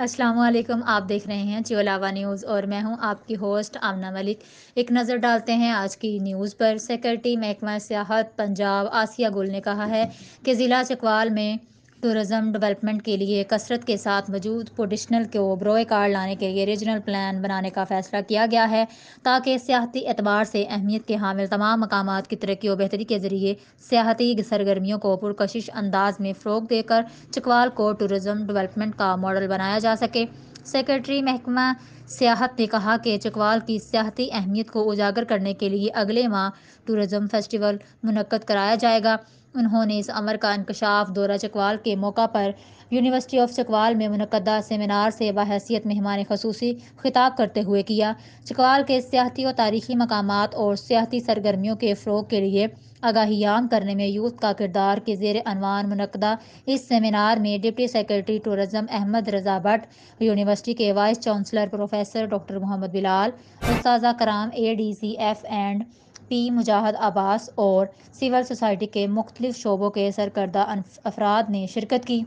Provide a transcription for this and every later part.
السلام علیکم، آپ دیکھ رہے ہیں چولاوا نیوز اور میں ہوں آپ کی ہوسٹ آمنہ ملک۔ ایک نظر ڈالتے ہیں آج کی نیوز پر۔ سیکرٹری محکمہ سیاحت پنجاب آسیہ گل نے کہا ہے کہ ضلع چکوال میں ٹورزم ڈیولپمنٹ کے لیے کثرت کے ساتھ موجود پوٹینشل کو بروئے کار لانے کے لیے ریجنل پلان بنانے کا فیصلہ کیا گیا ہے تاکہ سیاحتی اعتبار سے اہمیت کے حامل تمام مقامات کی ترقی و بہتری کے ذریعے سیاحتی سرگرمیوں کو پرکشش انداز میں فروغ دے کر چکوال کو ٹورزم ڈیولپمنٹ کا ماڈل بنایا جا سکے۔ سیکرٹری محکمہ سیاحت نے کہا کہ چکوال کی سیاحتی اہمیت کو اجاگر کرنے کے لیے اگلے ماہ ٹورزم فیسٹیول منعقد کرایا جائے گا۔ انہوں نے اس امر کا انکشاف دورہ چکوال کے موقع پر یونیورسٹی آف چکوال میں منعقدہ سیمینار سے بحیثیت مہمان خصوصی خطاب کرتے ہوئے کیا۔ چکوال کے سیاحتی و تاریخی مقامات اور سیاحتی سرگرمیوں کے فروغ کے لیے آگاہی عام کرنے میں یوتھ کا کردار کے زیر عنوان منعقدہ اس سیمینار میں deputy secretary tourism Ahmad Raza Butt, university کے vice chancellor professor doctor Muhammad Bilal, اساتذہ کرام، A D C F and P Mujahid Abbas اور سول سوسائٹی کے مختلف شعبوں کے سرکردہ افراد نے شرکت کی۔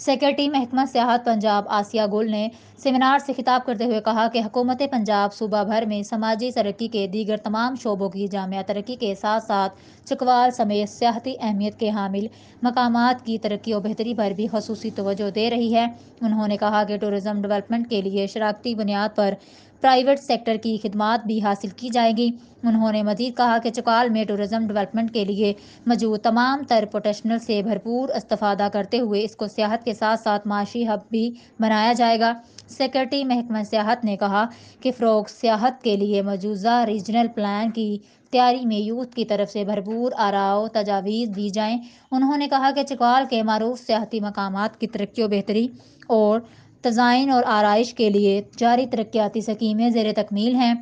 سیکرٹری محکمہ سیاحت پنجاب آسیہ گل نے سیمینار سے خطاب کرتے ہوئے کہا کہ حکومت پنجاب صوبہ بھر میں سماجی ترقی کے دیگر تمام شعبوں کی جامع ترقی کے ساتھ ساتھ چکوال سمیت سیاحتی اہمیت کے حامل مقامات کی ترقی و بہتری پر بھی خصوصی توجہ دے رہی ہے۔ انہوں نے کہا کہ ٹورزم ڈیولپمنٹ کے لیے شراکتی بنیاد پر پرائیویٹ سیکٹر کی خدمات بھی حاصل کی جائیں گی۔ انہوں نے مزید کہا کہ چکوال میں ٹورزم ڈیولپمنٹ کے لیے موجود تمام تر پوٹینشل سے بھرپور استفادہ کرتے ہوئے اس کو سیاحت کے ساتھ ساتھ معاشی ہب بھی بنایا جائے گا۔ سیکرٹری محکمہ سیاحت نے کہا کہ فروغ سیاحت کے لیے مجوزہ ریجنل پلان کی تیاری میں یوتھ کی طرف سے بھرپور آراء و تجاویز دی جائیں۔ انہوں نے کہا کہ چکوال کے معروف سیاحتی مقامات کی ترقی و بہتری اور تزئین اور آرائش کے لیے جاری ترقیاتی اسکیمیں زیر تکمیل ہیں،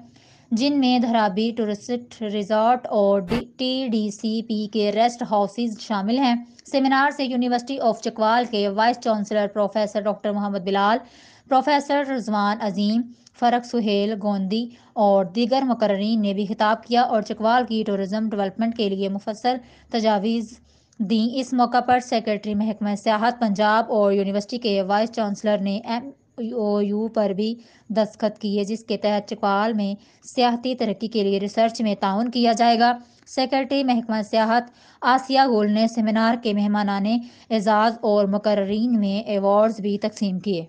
جن میں دھرابی ٹورسٹ ریزارٹ اور ٹی ڈی سی پی کے ریسٹ ہاؤسز شامل ہیں۔ سیمینار سے یونیورسٹی آف چکوال کے vice chancellor professor doctor Muhammad بلال، پروفیسر رضوان عظیم، فرق سہیل گوندی اور دیگر مقررین نے بھی خطاب کیا اور چکوال کی ٹورزم ڈیولپمنٹ کے لیے مفصل تجاویز دیں۔ اس موقع پر سیکرٹری محکمہ سیاحت پنجاب اور یونیورسٹی کے وائس چانسلر نے ایم او یو پر بھی دستخط کیے جس کے تحت چکوال میں سیاحتی ترقی کے لیے ریسرچ میں تعاون کیا جائے گا۔ سیکرٹری محکمہ سیاحت آسیہ گل نے سیمینار کے مہمانان اعزاز اور مقررین میں ایوارڈز بھی تقسیم کیے۔